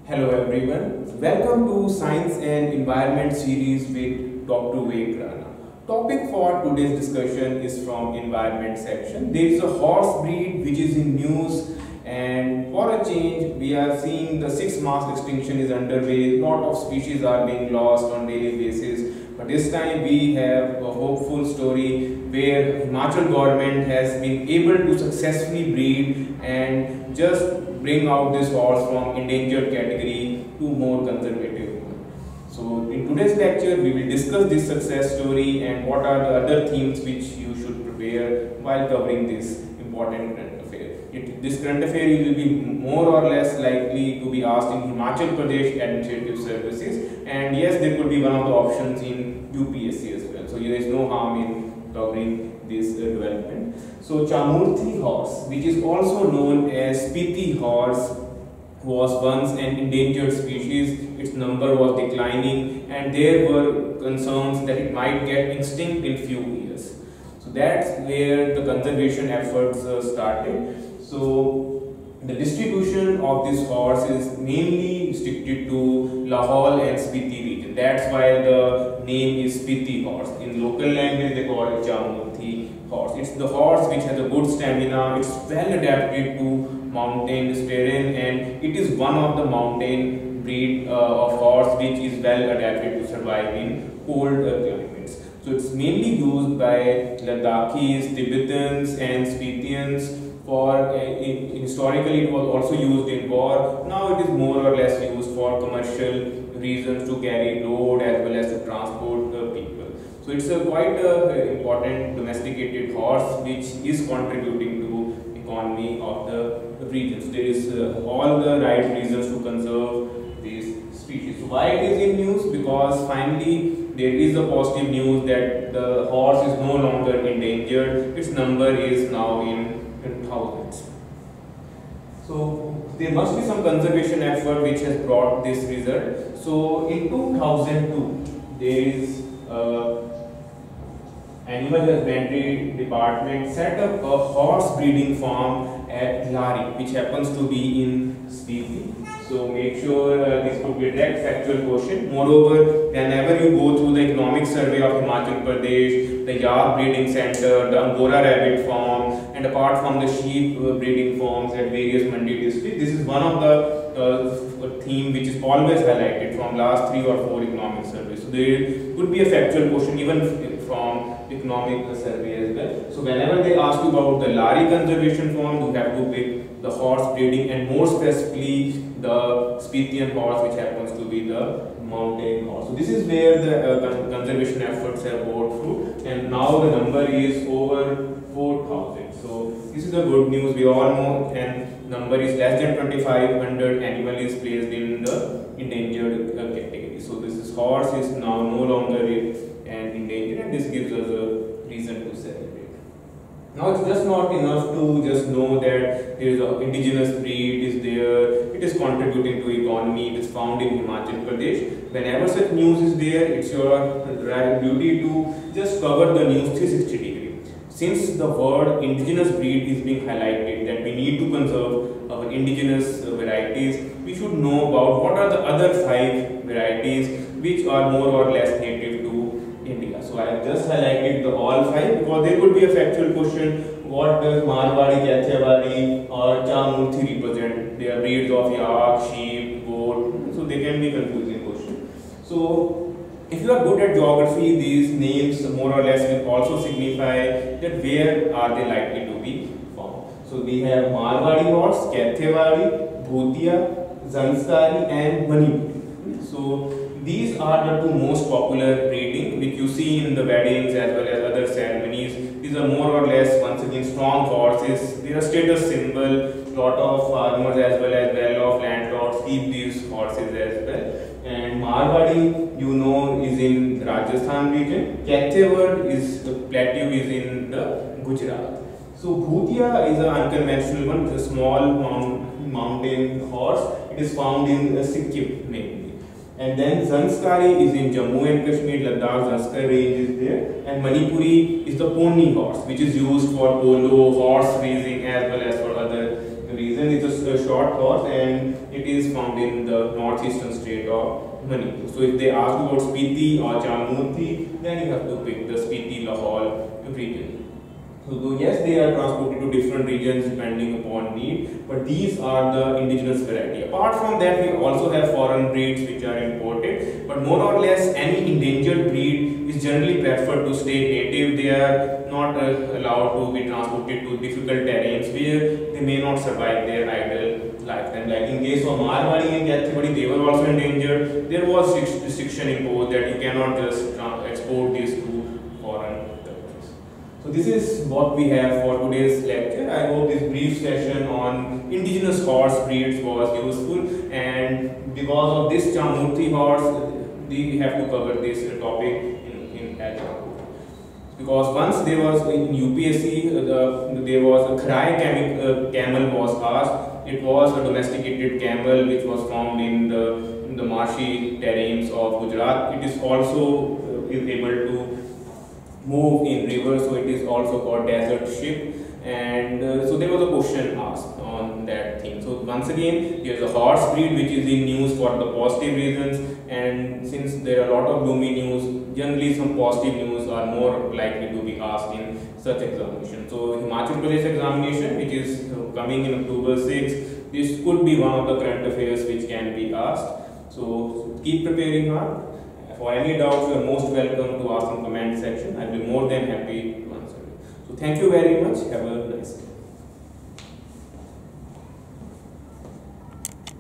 Hello everyone, welcome to Science and Environment series with Dr. Vivek Rana. Topic for today's discussion is from Environment section. There is a horse breed which is in news, and for a change we are seeing the sixth mass extinction is underway. Lot of species are being lost on daily basis. But this time we have a hopeful story where Himachal government has been able to successfully breed and just bring out this horse from endangered category to more conservative one. So in today's lecture we will discuss this success story and what are the other themes which you should prepare while covering this important current affair. This current affair will be more or less likely to be asked in Himachal Pradesh Administrative Services, and yes, there could be one of the options in UPSC as well. So there is no harm in covering this development. So Chamurthi horse, which is also known as Spiti horse, was once an endangered species. Its number was declining and there were concerns that it might get extinct in few years. So that's where the conservation efforts started. So the distribution of this horse is mainly restricted to Lahaul and Spiti region. That's why the name is Spiti horse. In local language they call it Chamurthi horse. It's the horse which has a good stamina. It's well adapted to mountainous terrain, and it is one of the mountain breed of horse which is well adapted to survive in cold climates. So it's mainly used by Ladakhis, Tibetans and Spitians. For historically it was also used in war. Now it is more or less used for commercial reasons, to carry load as well as to transport people. So it's a quite important domesticated horse which is contributing to economy of the region. So there is all the right reasons to conserve these species. So why it is in news? Because finally there is a positive news that the horse is no longer endangered. Its number is now in thousands. So there must be some conservation effort which has brought this result. So in 2002 there is Animal Husbandry Department set up a horse breeding farm at Lari, which happens to be in Spiti. So make sure this could be a direct factual question. Moreover, whenever you go through the economic survey of Himachal Pradesh, the yak breeding center, the Angora rabbit farm, and apart from the sheep breeding farms at various Mandi districts, this is one of the theme which is always highlighted from last 3 or 4 economic surveys. So there could be a factual question even from economic survey as well. So whenever they ask you about the Lari conservation farm, you have to pick the horse breeding, and more specifically the Spitian horse, which happens to be the mountain horse. So this is where the conservation efforts have bore fruit, and now the number is over 4,000. So this is the good news. We all know, and number is less than 2,500 animal is placed in the endangered category. So this horse is now no longer an endangered, and this gives us a reason to celebrate. Now it's just not enough to just know that there is an indigenous breed is there, it is contributing to economy, it is found in Himachal Pradesh. Whenever such news is there, it's your duty to just cover the news 360 degree. Since the word indigenous breed is being highlighted, that we need to conserve our indigenous varieties, we should know about what are the other 5 varieties which are more or less native to India. So I have just highlighted the all 5 because there could be a factual question: what does Marwari, Kathiawari or Chamurthi represent? They are breeds of yak, sheep, goat. So they can be confusing question. So if you are good at geography, these names more or less will also signify that where are they likely to be found. So we have Marwari horse, Kathiawari, Bhutia, Zanskari and Manipuri. So these are the 2 most popular breeding which you see in the weddings as well as other ceremonies. These are more or less once again strong horses. They are a status symbol. Lot of farmers as well as well-off landlords keep these horses as well. And Marwari, you know, is in Rajasthan region. Kathiawar is the plateau is in the Gujarat. So Bhutia is an unconventional one. It's a small mountain horse. It is found in Sikkim mainly. And then Zanskari is in Jammu and Kashmir, Ladakh, Zanskar range is there. And Manipuri is the pony horse, which is used for polo, horse racing as well as for other reasons. It's also a short horse, and it is found in the northeastern state of Manipur. So if they ask you about Spiti or Jammunti, then you have to pick the Spiti Lahaul region. So yes, they are transported to different regions depending upon need, but these are the indigenous variety. Apart from that, we also have foreign breeds which are imported, but more or less any endangered breed is generally preferred to stay native. They are not allowed to be transported to difficult terrains where they may not survive their idle lifetime. Like in case of Marwari and Gathibadi, they were also endangered. There was restriction imposed that you cannot just export these to foreign. So this is what we have for today's lecture. I hope this brief session on indigenous horse breeds was useful, and because of this Jammunti horse, we have to cover this topic in advance. Because once there was in UPSC, there was a Kharai camel was asked. It was a domesticated camel which was found in the marshy terrains of Gujarat. It is also is able to move in rivers, so it is also called desert sheep. And so there was a question asked on that thing. So once again, there is a horse breed which is in news for the positive reasons, and since there are a lot of gloomy news, generally some positive news are more likely to be asked in such examination. So Himachal Pradesh examination, which is coming in October 6th, this could be one of the current affairs which can be asked. So keep preparing hard. For any doubts, you are most welcome to ask in comment section. I will be more than happy to answer. So thank you very much. Have a nice day.